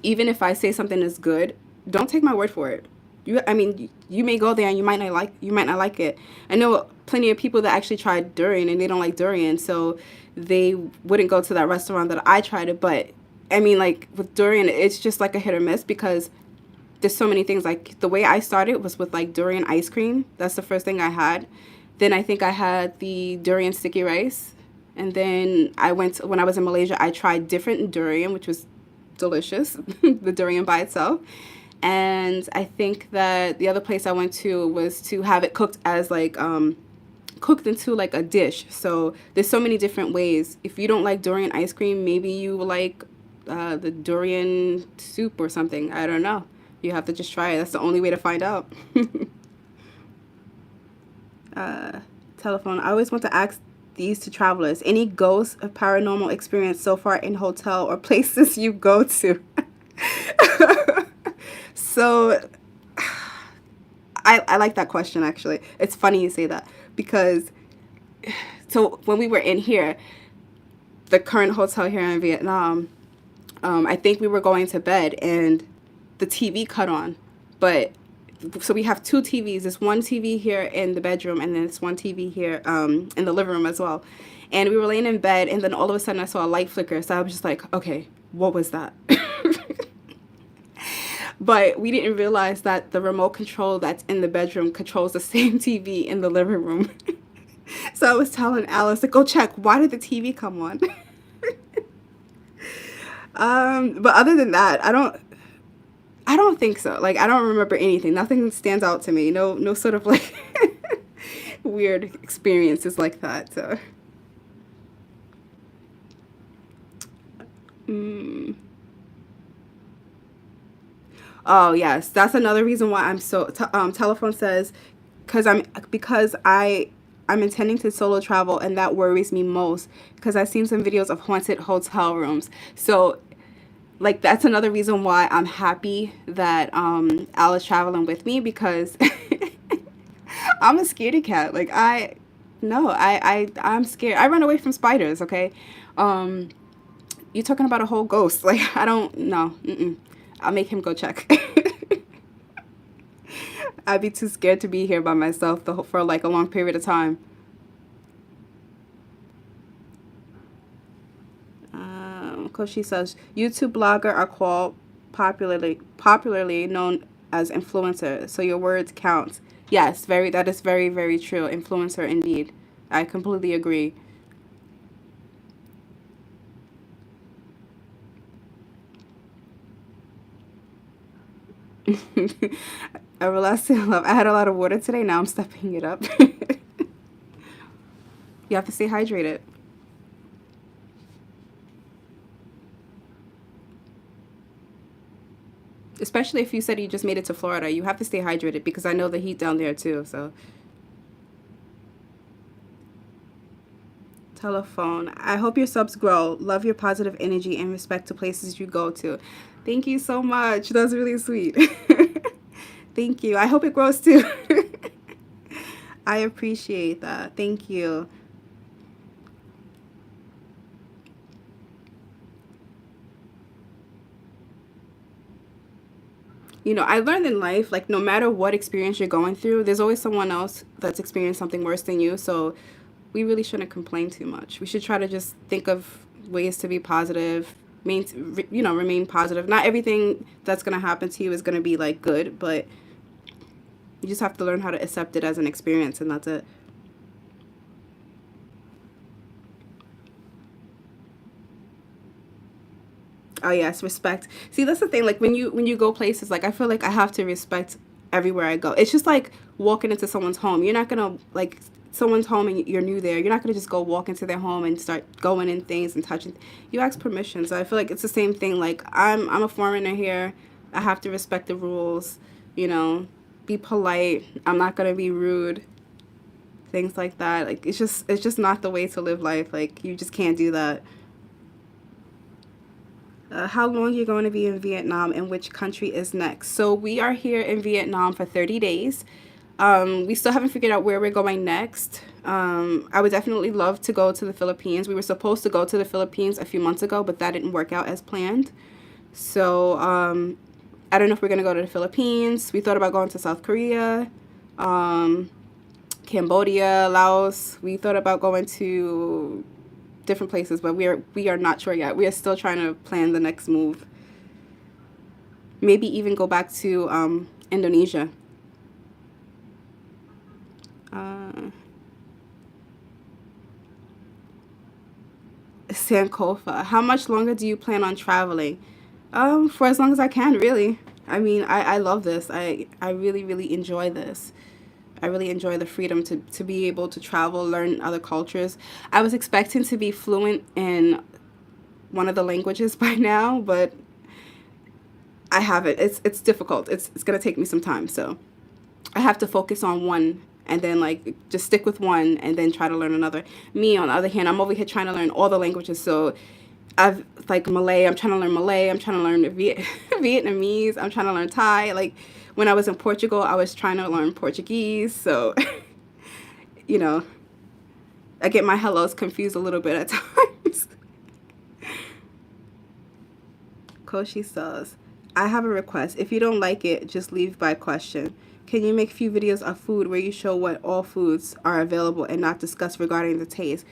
even if I say something is good, don't take my word for it. You may go there and you might not like it. I know plenty of people that actually tried durian and they don't like durian, so they wouldn't go to that restaurant that I tried it. But I mean, like with durian, it's just like a hit or miss because there's so many things. Like the way I started was with like durian ice cream. That's the first thing I had. Then I think I had the durian sticky rice, and then when I was in Malaysia, I tried different durian, which was delicious, the durian by itself. And I think that the other place I went to was to have it cooked as like cooked into like a dish. So there's so many different ways. If you don't like durian ice cream, maybe you like the durian soup or something. I don't know. You have to just try it. That's the only way to find out. Telephone. I always want to ask these to travelers. Any ghost or paranormal experience so far in hotel or places you go to? So I like that question actually. It's funny you say that because so when we were in here, the current hotel here in Vietnam, I think we were going to bed and the TV cut on. But so we have two TVs. There's one TV here in the bedroom and then there's one TV here in the living room as well. And we were laying in bed and then all of a sudden I saw a light flicker. So I was just like, okay, what was that? But we didn't realize that the remote control that's in the bedroom controls the same TV in the living room. So I was telling Alice to go check. Why did the TV come on? But other than that, I don't think so. Like I don't remember anything. Nothing stands out to me. No sort of like weird experiences like that. So. Mm. Oh yes, that's another reason why I'm so. Telephone says, because I'm intending to solo travel, and that worries me most because I've seen some videos of haunted hotel rooms. So, like that's another reason why I'm happy that Al is traveling with me because I'm a scaredy cat. Like no, I'm scared. I run away from spiders. Okay, um, you're talking about a whole ghost. Like I don't know. I'll make him go check. I'd be too scared to be here by myself for like a long period of time. Koshi says YouTube blogger are called popularly known as influencer. So your words count. Yes, that is very very true. Influencer indeed. I completely agree. Everlasting love. I had a lot of water today. Now I'm stepping it up. You have to stay hydrated. Especially if you said you just made it to Florida. You have to stay hydrated because I know the heat down there too. So Telephone. I hope your subs grow. Love your positive energy and respect to places you go to. Thank you so much. That's really sweet. Thank you. I hope it grows too. I appreciate that. Thank you. You know, I learned in life, like, no matter what experience you're going through, there's always someone else that's experienced something worse than you. So we really shouldn't complain too much. We should try to just think of ways to be positive, remain positive. Not everything that's going to happen to you is going to be like good, but you just have to learn how to accept it as an experience, and that's it. Oh yes, respect. See, that's the thing. Like when you go places, like I feel like I have to respect everywhere I go. It's just like walking into someone's home. You're not gonna like someone's home and you're new there. You're not gonna just go walk into their home and start going in things and touching. You ask permission. So I feel like it's the same thing. Like I'm a foreigner here. I have to respect the rules. You know, be polite. I'm not gonna be rude. Things like that. Like it's just not the way to live life. Like you just can't do that. How long you're going to be in Vietnam and which country is next? So we are here in Vietnam for 30 days. We still haven't figured out where we're going next. I would definitely love to go to the Philippines. We were supposed to go to the Philippines a few months ago, but that didn't work out as planned. So I don't know if we're going to go to the Philippines. We thought about going to South Korea, Cambodia, Laos. We thought about going to different places, but we are not sure yet. We are still trying to plan the next move. Maybe even go back to Indonesia. Uh, Sankofa. How much longer do you plan on traveling? For as long as I can, really. I mean, I love this. I really, really enjoy this. I really enjoy the freedom to be able to travel, learn other cultures. I was expecting to be fluent in one of the languages by now, but I haven't. It's difficult. It's gonna take me some time. So I have to focus on one and then like just stick with one and then try to learn another. Me on the other hand, I'm over here trying to learn all the languages. So I've like Malay. I'm trying to learn Malay. I'm trying to learn Vietnamese. I'm trying to learn Thai. Like when I was in Portugal, I was trying to learn Portuguese. So you know, I get my hellos confused a little bit at times. Koshi says, I have a request. If you don't like it, just leave by question. Can you make few videos of food where you show what all foods are available and not discuss regarding the taste?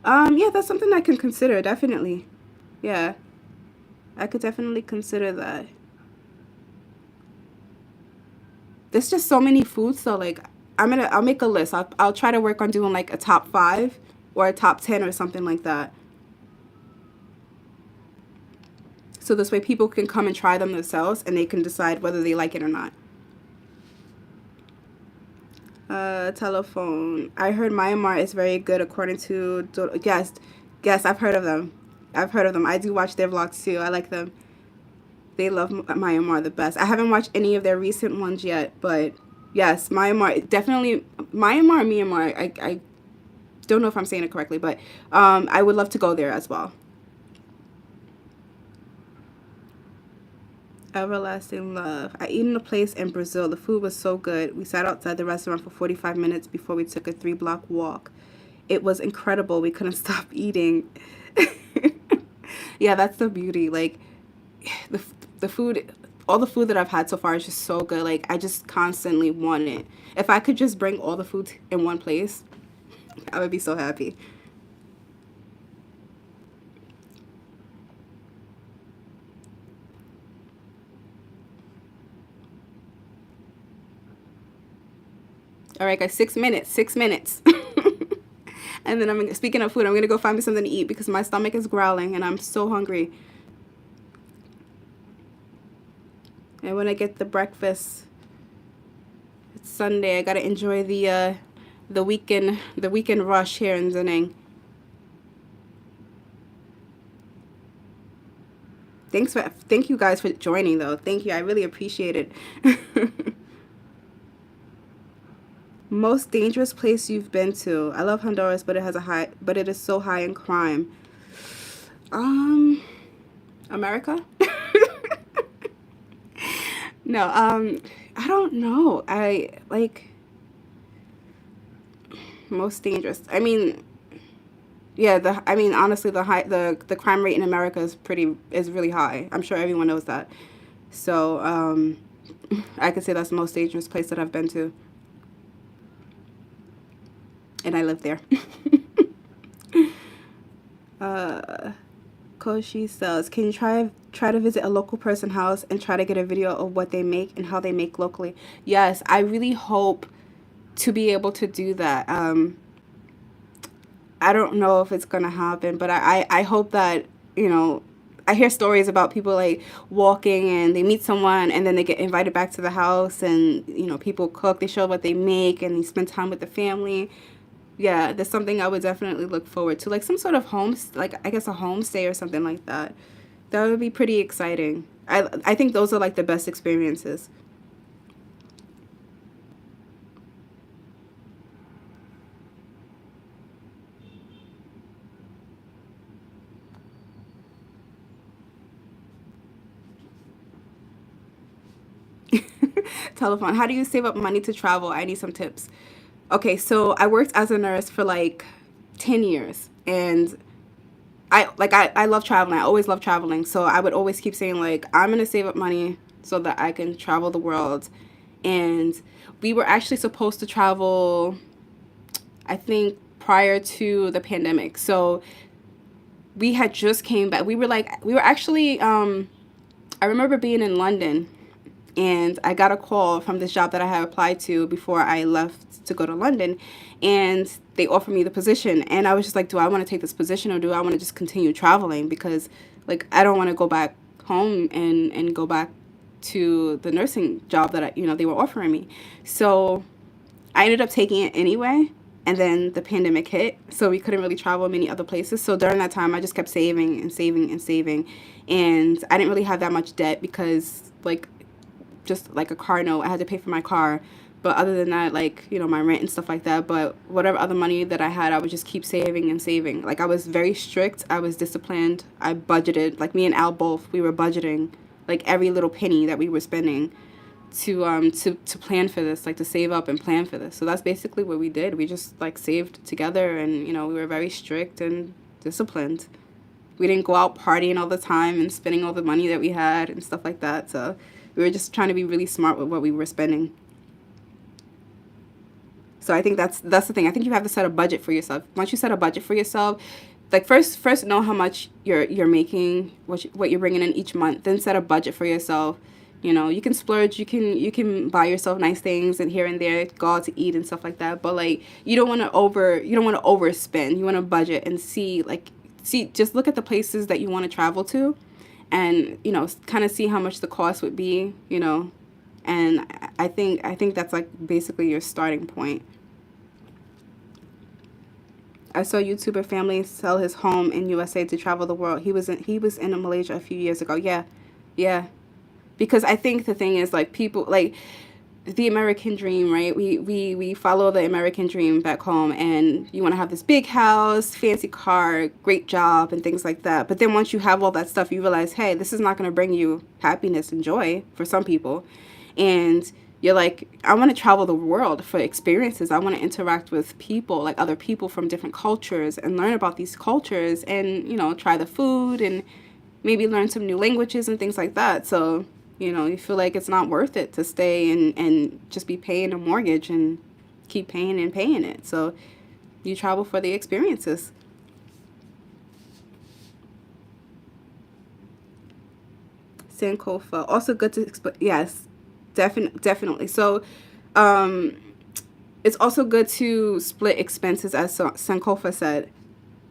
Yeah, that's something I can consider, definitely. Yeah, I could definitely consider that. There's just so many foods, so like I'll make a list. I'll try to work on doing like a top 5 or a top 10 or something like that. So this way people can come and try them themselves and they can decide whether they like it or not. Telephone. I heard Myanmar is very good according to yes, yes, I've heard of them. I've heard of them. I do watch their vlogs too. I like them. They love Myanmar the best. I haven't watched any of their recent ones yet, but yes, Myanmar definitely Myanmar. I don't know if I'm saying it correctly, but I would love to go there as well. Everlasting love. I ate in a place in Brazil. The food was so good. We sat outside the restaurant for 45 minutes before we took a 3-block walk. It was incredible. We couldn't stop eating. Yeah, that's the beauty. Like the food, all the food that I've had so far is just so good. Like I just constantly want it. If I could just bring all the food in one place, I would be so happy. All right, guys, 6 minutes. 6 minutes. And then speaking of food, I'm gonna go find me something to eat because my stomach is growling and I'm so hungry. And when I get the breakfast, it's Sunday. I gotta enjoy the weekend rush here in Zeneng. Thank you guys for joining though. Thank you. I really appreciate it. Most dangerous place you've been to. I love Honduras, but it is so high in crime. Um, America? No, I don't know. I like most dangerous. I mean, yeah, honestly the crime rate in America is really high. I'm sure everyone knows that. So, I could say that's the most dangerous place that I've been to, and I live there. uh Koshi says, can you try to visit a local person house and try to get a video of what they make and how they make locally? Yes, I really hope to be able to do that. I don't know if it's gonna happen, but I hope that, you know, I hear stories about people like walking and they meet someone and then they get invited back to the house and, you know, people cook, they show what they make and they spend time with the family. Yeah, that's something I would definitely look forward to. Like some sort of like I guess a homestay or something like that. That would be pretty exciting. I think those are like the best experiences. Telephone. How do you save up money to travel? I need some tips. Okay, so I worked as a nurse for like 10 years and I love traveling. I always love traveling. So I would always keep saying like I'm going to save up money so that I can travel the world. And we were actually supposed to travel, I think, prior to the pandemic. So we had just came back. We were actually I remember being in London and I got a call from this job that I had applied to before I left to go to London, and they offered me the position, and I was just like, do I want to take this position or do I want to just continue traveling, because like I don't want to go back home and go back to the nursing job that they were offering me. So I ended up taking it anyway, and then the pandemic hit, so we couldn't really travel many other places. So during that time I just kept saving and saving and saving, and I didn't really have that much debt because like just like a car note. I had to pay for my car. But other than that, like, my rent and stuff like that. But whatever other money that I had, I would just keep saving and saving. Like, I was very strict. I was disciplined. I budgeted. Like, me and Al both, we were budgeting, like, every little penny that we were spending to plan for this, like, to save up and plan for this. So that's basically what we did. We just, like, saved together and, we were very strict and disciplined. We didn't go out partying all the time and spending all the money that we had and stuff like that. So we were just trying to be really smart with what we were spending. So I think that's the thing. I think you have to set a budget for yourself. Once you set a budget for yourself, like first know how much you're making, what you're bringing in each month. Then set a budget for yourself. You can splurge. You can buy yourself nice things and here and there, go out to eat and stuff like that. But like you don't want to overspend. You want to budget and just look at the places that you want to travel to, and kind of see how much the cost would be. And I think that's like basically your starting point. I saw a YouTuber family sell his home in USA to travel the world. He was in Malaysia a few years ago. Yeah. Yeah. Because I think the thing is like people like the American dream, right? We follow the American dream back home, and you want to have this big house, fancy car, great job and things like that. But then once you have all that stuff, you realize, hey, this is not going to bring you happiness and joy for some people. And you're like, I want to travel the world for experiences. I want to interact with people, like other people from different cultures, and learn about these cultures and, try the food and maybe learn some new languages and things like that. So, you feel like it's not worth it to stay and just be paying a mortgage and keep paying and paying it. So you travel for the experiences. Sankofa. Also good to yes, definitely. So, it's also good to split expenses, as Sankofa said,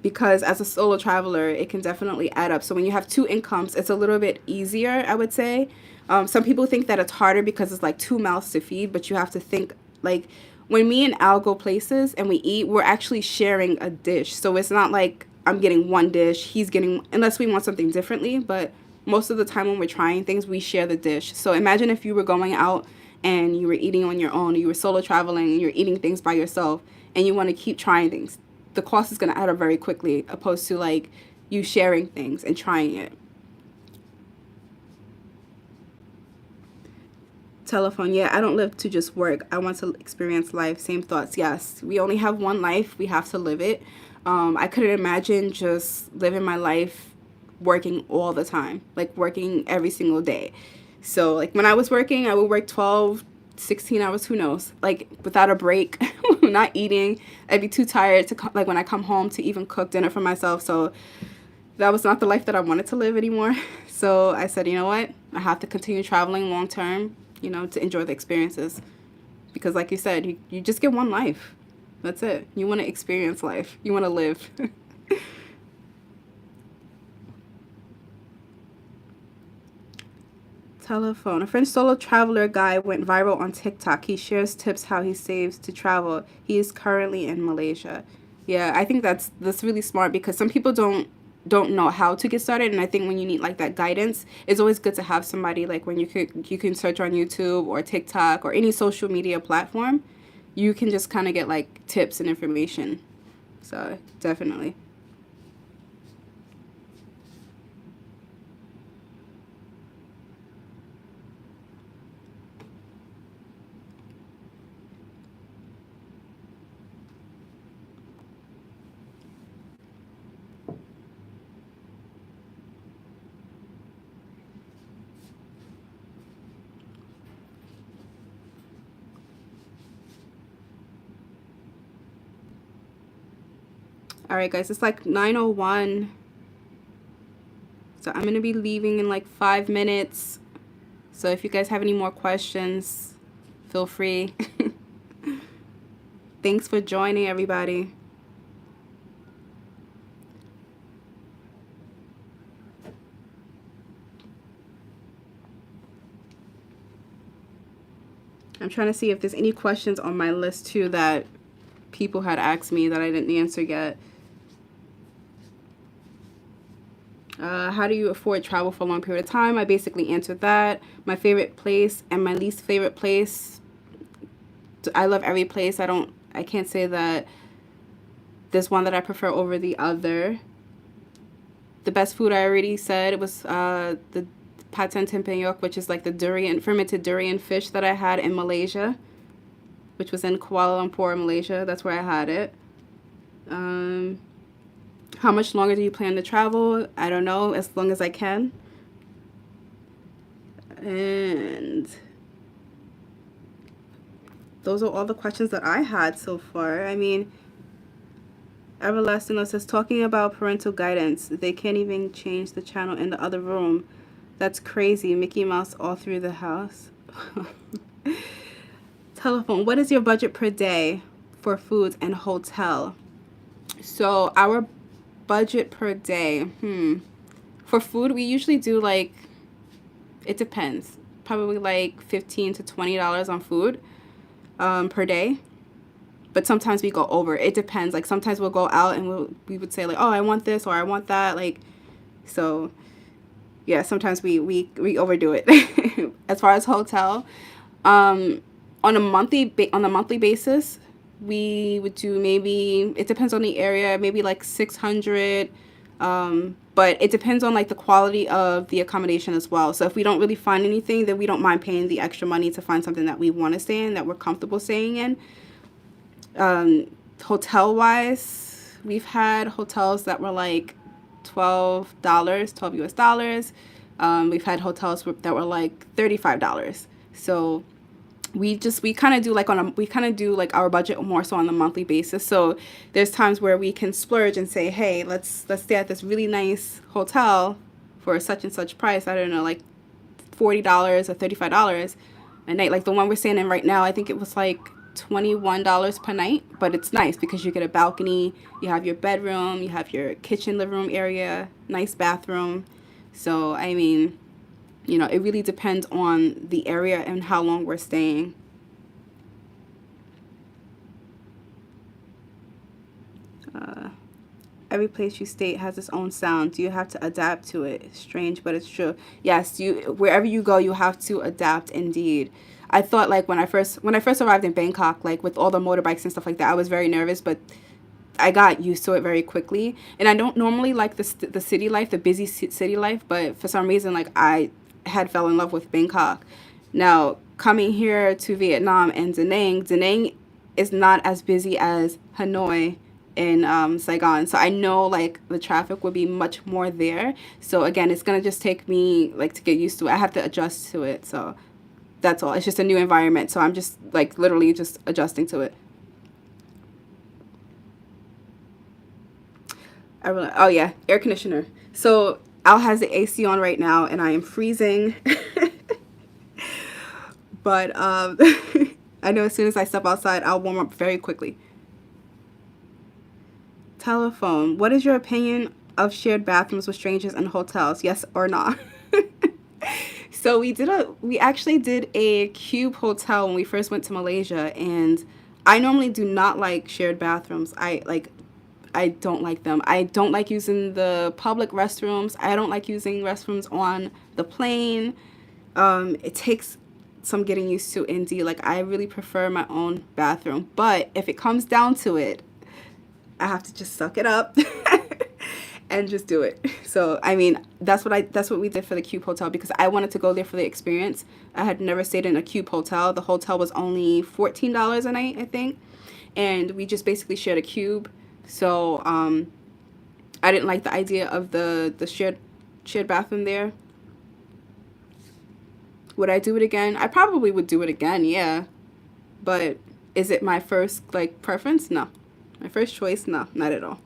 because as a solo traveler, it can definitely add up. So when you have two incomes, it's a little bit easier, I would say. Some people think that it's harder because it's like two mouths to feed, but you have to think like when me and Al go places and we eat, we're actually sharing a dish. So it's not like I'm getting one dish, he's getting, unless we want something differently, but most of the time when we're trying things, we share the dish. So imagine if you were going out and you were eating on your own, you were solo traveling and you're eating things by yourself and you want to keep trying things, the cost is going to add up very quickly opposed to like you sharing things and trying it. Telephone, yeah, I don't live to just work. I want to experience life. Same thoughts. Yes, we only have one life. We have to live it. I couldn't imagine just living my life working all the time, like working every single day. So like when I was working, I would work 12, 16 hours, who knows, like without a break, not eating. I'd be too tired to like when I come home to even cook dinner for myself. So that was not the life that I wanted to live anymore. So I said, you know what? I have to continue traveling long term, you know, to enjoy the experiences. Because like you said, you just get one life. That's it. You want to experience life. You want to live. Telephone. A French solo traveler guy went viral on TikTok. He shares tips how he saves to travel. He is currently in Malaysia. Yeah, I think that's really smart because some people don't know how to get started, and I think when you need like that guidance, it's always good to have somebody like when you can search on YouTube or TikTok or any social media platform, you can just kind of get like tips and information. So, definitely. All right, guys, it's like 9:01. So, I'm going to be leaving in like 5 minutes. So, if you guys have any more questions, feel free. Thanks for joining, everybody. I'm trying to see if there's any questions on my list too that people had asked me that I didn't answer yet. How do you afford travel for a long period of time? I basically answered that. My favorite place and my least favorite place. I love every place. I can't say that there's one that I prefer over the other. The best food I already said it was the patin tempanyok, which is like the fermented durian fish that I had in Malaysia, which was in Kuala Lumpur, Malaysia. That's where I had it. How much longer do you plan to travel? I don't know, as long as I can. And those are all the questions that I had so far. I mean, Everlasting Love says, talking about parental guidance, they can't even change the channel in the other room. That's crazy. Mickey Mouse all through the house. Telephone, what is your budget per day for foods and hotel? So our budget per day, for food, we usually do like, it depends. Probably like $15 to $20 on food per day. But sometimes we go over. It depends. Like sometimes we'll go out and we would say like, oh, I want this or I want that. Like, so yeah, sometimes we overdo it. As far as hotel, on a monthly basis, we would do maybe, it depends on the area, maybe like 600. But it depends on like the quality of the accommodation as well. So if we don't really find anything, then we don't mind paying the extra money to find something that we want to stay in, that we're comfortable staying in. Hotel wise, we've had hotels that were like $12 US dollars. We've had hotels that were like $35. So we kind of do like our budget more so on a monthly basis. So there's times where we can splurge and say, hey, let's stay at this really nice hotel for such and such price. I don't know, like $40 or $35 a night. Like the one we're staying in right now, I think it was like $21 per night, but it's nice because you get a balcony, you have your bedroom, you have your kitchen, living room area, nice bathroom. So, I mean, you know, it really depends on the area and how long we're staying. Every place you state has its own sound. Do you have to adapt to it? It's strange, but it's true. Yes, you wherever you go, you have to adapt indeed. I thought like when I first arrived in Bangkok, like with all the motorbikes and stuff like that, I was very nervous, but I got used to it very quickly. And I don't normally like the city life, the busy city life, but for some reason, like I had fell in love with Bangkok. Now coming here to Vietnam and Da Nang, Da Nang is not as busy as Hanoi and Saigon. So I know like the traffic would be much more there. So again, it's gonna just take me like to get used to it. I have to adjust to it. So that's all. It's just a new environment. So I'm just like literally just adjusting to it. Oh yeah, air conditioner. So Al has the AC on right now, and I am freezing. But I know as soon as I step outside, I'll warm up very quickly. Telephone. What is your opinion of shared bathrooms with strangers in hotels? Yes or not? So we actually did a cube hotel when we first went to Malaysia, and I normally do not like shared bathrooms. I don't like them. I don't like using the public restrooms. I don't like using restrooms on the plane. It takes some getting used to indeed. Like I really prefer my own bathroom. But if it comes down to it, I have to just suck it up and just do it. So I mean, that's what we did for the Cube Hotel because I wanted to go there for the experience. I had never stayed in a Cube Hotel. The hotel was only $14 a night, I think, and we just basically shared a cube. So I didn't like the idea of the shared bathroom there. Would I do it again? I probably would do it again, yeah. But is it my first like preference? No. My first choice? No, not at all.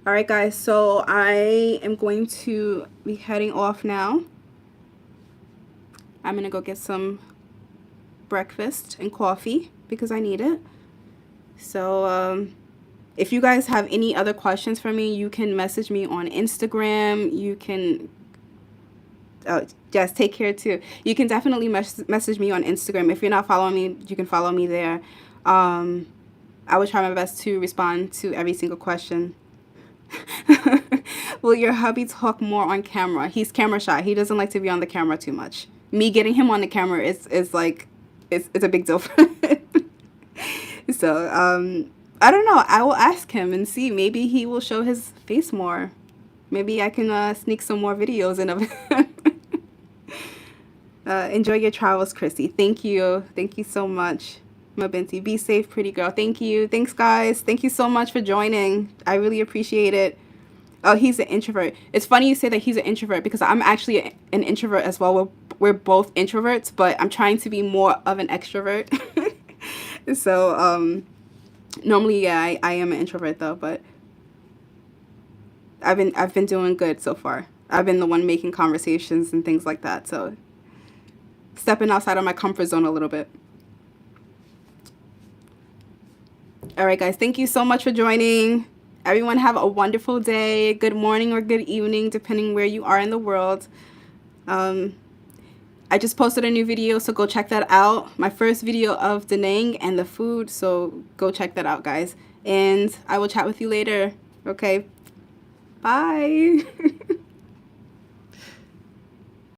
All right, guys, so I am going to be heading off now. I'm going to go get some breakfast and coffee because I need it. So if you guys have any other questions for me, you can message me on Instagram. You can, just take care too. You can definitely message me on Instagram. If you're not following me, you can follow me there. I will try my best to respond to every single question. Will your hubby talk more on camera? He's camera shy. He doesn't like to be on the camera too much. Me getting him on the camera is like, it's a big deal for him. So, I don't know. I will ask him and see. Maybe he will show his face more. Maybe I can sneak some more videos in of him. Enjoy your travels, Chrissy. Thank you. Thank you so much. Mabinti, be safe, pretty girl. Thank you. Thanks, guys. Thank you so much for joining. I really appreciate it. Oh, he's an introvert. It's funny you say that he's an introvert because I'm actually an introvert as well. We're both introverts, but I'm trying to be more of an extrovert. So, normally, yeah, I am an introvert though, but I've been doing good so far. I've been the one making conversations and things like that. So, stepping outside of my comfort zone a little bit. All right, guys, thank you so much for joining. Everyone have a wonderful day, good morning or good evening, depending where you are in the world. I just posted a new video, so go check that out. My first video of Da Nang and the food, so go check that out, guys. And I will chat with you later. Okay, bye.